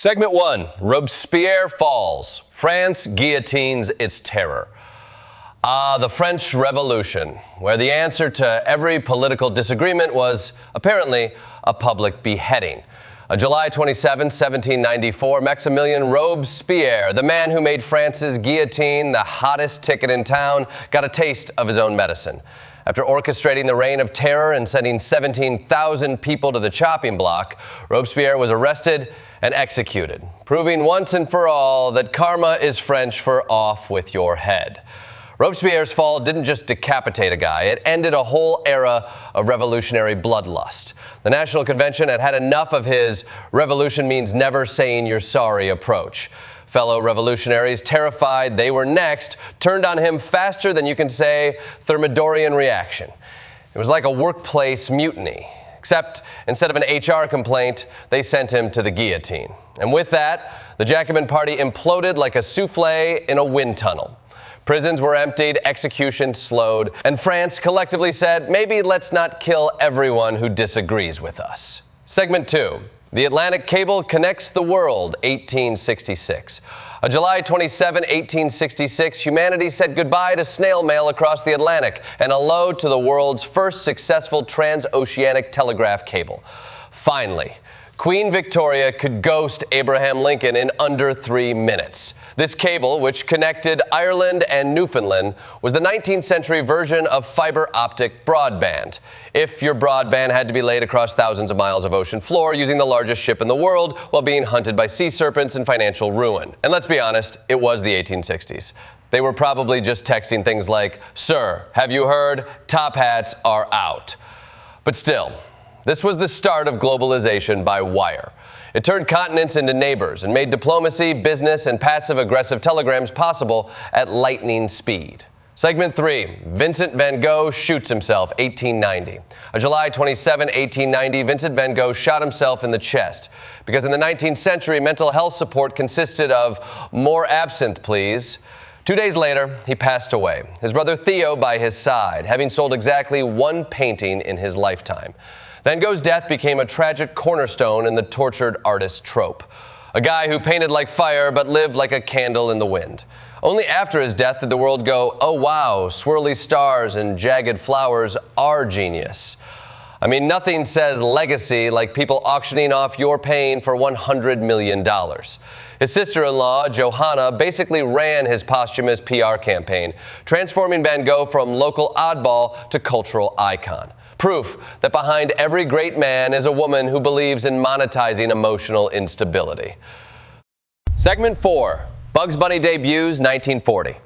Segment 1, Spierre Falls. France guillotines its terror. The French Revolution, where the answer to every political disagreement was apparently a public beheading. July 27, 1794, Maximilien Robespierre, the man who made France's guillotine the hottest ticket in town, got a taste of his own medicine. After orchestrating the reign of terror and sending 17,000 people to the chopping block, Robespierre was arrested and executed, proving once and for all that karma is French for off with your head. Robespierre's fall didn't just decapitate a guy, it ended a whole era of revolutionary bloodlust. The National Convention had had enough of his revolution means never saying you're sorry approach. Fellow revolutionaries, terrified they were next, turned on him faster than you can say Thermidorian reaction. It was like a workplace mutiny, except instead of an HR complaint, they sent him to the guillotine. And with that, the Jacobin Party imploded like a souffle in a wind tunnel. Prisons were emptied, executions slowed, and France collectively said, maybe let's not kill everyone who disagrees with us. Segment 2. The Atlantic Cable Connects the World, 1866. On July 27, 1866, humanity said goodbye to snail mail across the Atlantic and hello to the world's first successful transoceanic telegraph cable. Finally, Queen Victoria could ghost Abraham Lincoln in under 3 minutes. This cable, which connected Ireland and Newfoundland, was the 19th century version of fiber optic broadband. If your broadband had to be laid across thousands of miles of ocean floor using the largest ship in the world while being hunted by sea serpents and financial ruin. And let's be honest, it was the 1860s. They were probably just texting things like, "Sir, have you heard? Top hats are out." But still, this was the start of globalization by wire. It turned continents into neighbors and made diplomacy, business, and passive-aggressive telegrams possible at lightning speed. Segment 3, Vincent Van Gogh shoots himself, 1890. On July 27, 1890, Vincent Van Gogh shot himself in the chest. Because in the 19th century, mental health support consisted of more absinthe, please. 2 days later, he passed away, his brother Theo by his side, having sold exactly one painting in his lifetime. Van Gogh's death became a tragic cornerstone in the tortured artist trope. A guy who painted like fire but lived like a candle in the wind. Only after his death did the world go, oh wow, swirly stars and jagged flowers are genius. I mean, nothing says legacy like people auctioning off your pain for $100 million. His sister-in-law, Johanna, basically ran his posthumous PR campaign, transforming Van Gogh from local oddball to cultural icon. Proof that behind every great man is a woman who believes in monetizing emotional instability. Segment 4, Bugs Bunny debuts, 1940.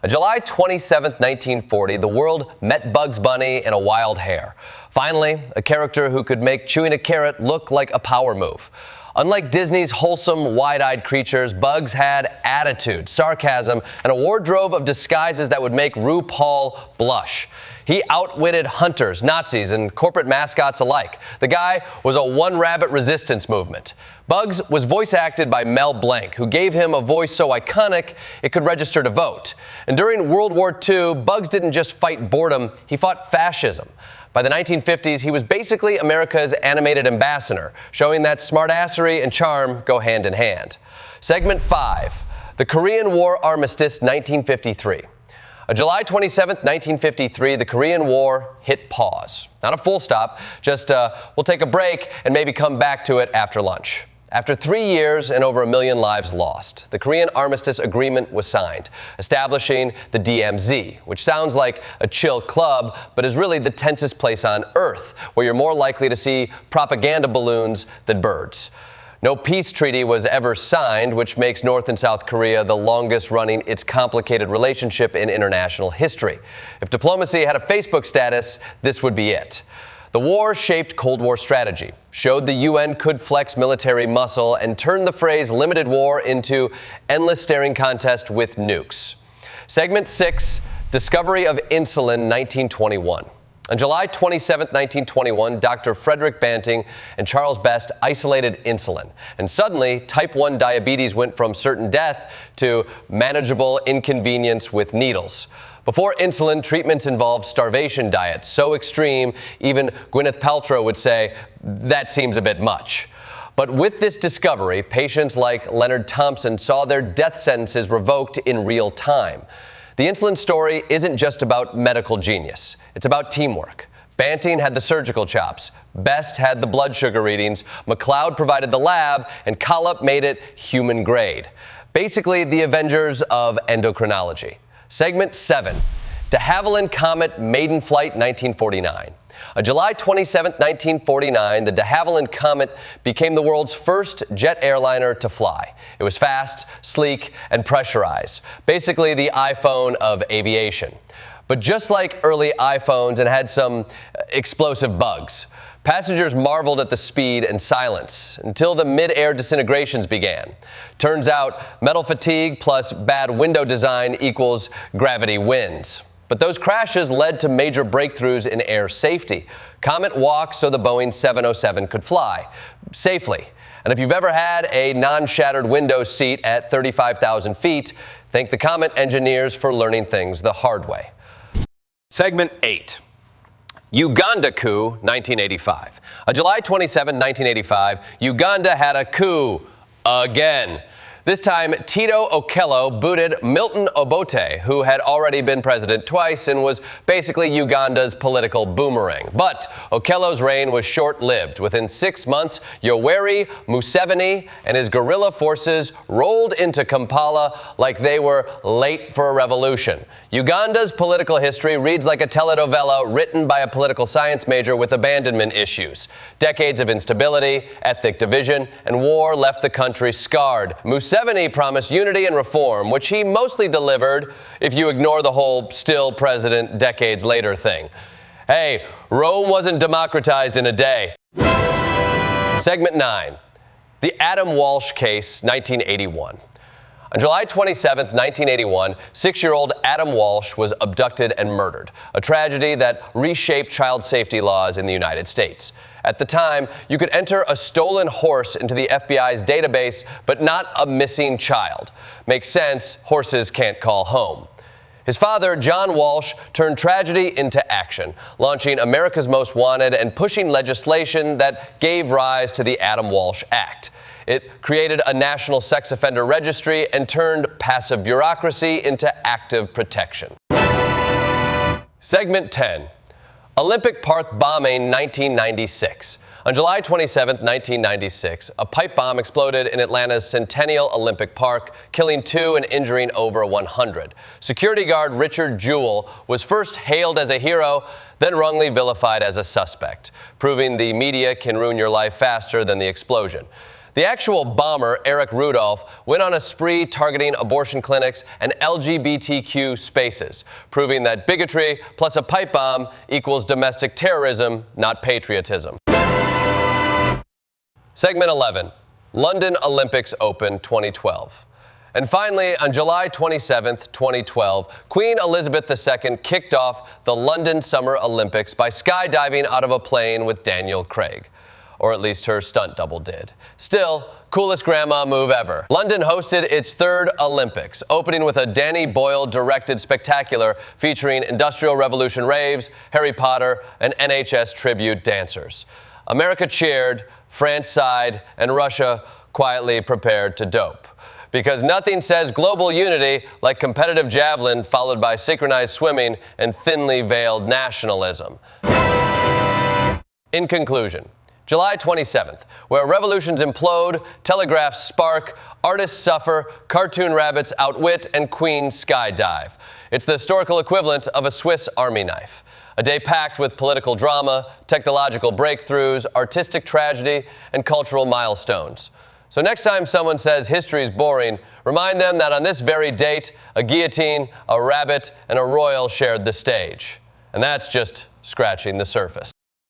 On July 27, 1940, the world met Bugs Bunny in a wild hare. Finally, a character who could make chewing a carrot look like a power move. Unlike Disney's wholesome, wide-eyed creatures, Bugs had attitude, sarcasm, and a wardrobe of disguises that would make RuPaul blush. He outwitted hunters, Nazis, and corporate mascots alike. The guy was a one-rabbit resistance movement. Bugs was voice acted by Mel Blanc, who gave him a voice so iconic it could register to vote. And during World War II, Bugs didn't just fight boredom, he fought fascism. By the 1950s, he was basically America's animated ambassador, showing that smartassery and charm go hand in hand. Segment 5, the Korean War Armistice, 1953. On July 27, 1953, the Korean War hit pause. Not a full stop, just we'll take a break and maybe come back to it after lunch. After 3 years and over 1 million lives lost, the Korean Armistice Agreement was signed, establishing the DMZ, which sounds like a chill club, but is really the tensest place on Earth, where you're more likely to see propaganda balloons than birds. No peace treaty was ever signed, which makes North and South Korea the longest-running its complicated relationship in international history. If diplomacy had a Facebook status, this would be it. The war shaped Cold War strategy, showed the UN could flex military muscle, and turned the phrase limited war into endless staring contest with nukes. Segment 6, Discovery of Insulin, 1921. On July 27, 1921, Dr. Frederick Banting and Charles Best isolated insulin, and suddenly type 1 diabetes went from certain death to manageable inconvenience with needles. Before insulin, treatments involved starvation diets so extreme, even Gwyneth Paltrow would say, that seems a bit much. But with this discovery, patients like Leonard Thompson saw their death sentences revoked in real time. The insulin story isn't just about medical genius. It's about teamwork. Banting had the surgical chops, Best had the blood sugar readings, McLeod provided the lab, and Collop made it human grade. Basically, the Avengers of endocrinology. Segment 7. De Havilland Comet Maiden Flight 1949. On July 27, 1949, the de Havilland Comet became the world's first jet airliner to fly. It was fast, sleek, and pressurized. Basically, the iPhone of aviation. But just like early iPhones, it had some explosive bugs. Passengers marveled at the speed and silence until the mid-air disintegrations began. Turns out, metal fatigue plus bad window design equals gravity wins. But those crashes led to major breakthroughs in air safety. Comet walked so the Boeing 707 could fly safely. And if you've ever had a non-shattered window seat at 35,000 feet, thank the Comet engineers for learning things the hard way. Segment 8. Uganda Coup, 1985. On July 27, 1985, Uganda had a coup again. This time, Tito Okello booted Milton Obote, who had already been president twice and was basically Uganda's political boomerang. But Okello's reign was short-lived. Within 6 months, Yoweri Museveni and his guerrilla forces rolled into Kampala like they were late for a revolution. Uganda's political history reads like a telenovela written by a political science major with abandonment issues. Decades of instability, ethnic division, and war left the country scarred. Museveni promised unity and reform, which he mostly delivered if you ignore the whole still president decades later thing. Hey, Rome wasn't democratized in a day. Segment 9. The Adam Walsh Case, 1981. On July 27, 1981, 6-year-old Adam Walsh was abducted and murdered, a tragedy that reshaped child safety laws in the United States. At the time, you could enter a stolen horse into the FBI's database, but not a missing child. Makes sense, horses can't call home. His father, John Walsh, turned tragedy into action, launching America's Most Wanted and pushing legislation that gave rise to the Adam Walsh Act. It created a national sex offender registry and turned passive bureaucracy into active protection. Segment 10. Olympic Park bombing 1996. On July 27, 1996, a pipe bomb exploded in Atlanta's Centennial Olympic Park, killing 2 and injuring over 100. Security guard Richard Jewell was first hailed as a hero, then wrongly vilified as a suspect, proving the media can ruin your life faster than the explosion. The actual bomber, Eric Rudolph, went on a spree targeting abortion clinics and LGBTQ spaces, proving that bigotry plus a pipe bomb equals domestic terrorism, not patriotism. Segment 11. London Olympics Open 2012. And finally, on July 27, 2012, Queen Elizabeth II kicked off the London Summer Olympics by skydiving out of a plane with Daniel Craig. Or at least her stunt double did. Still, coolest grandma move ever. London hosted its 3rd Olympics, opening with a Danny Boyle-directed spectacular featuring Industrial Revolution raves, Harry Potter, and NHS tribute dancers. America cheered, France sighed, and Russia quietly prepared to dope. Because nothing says global unity like competitive javelin followed by synchronized swimming and thinly veiled nationalism. In conclusion, July 27th, where revolutions implode, telegraphs spark, artists suffer, cartoon rabbits outwit, and queens skydive. It's the historical equivalent of a Swiss Army knife. A day packed with political drama, technological breakthroughs, artistic tragedy, and cultural milestones. So next time someone says history is boring, remind them that on this very date, a guillotine, a rabbit, and a royal shared the stage. And that's just scratching the surface.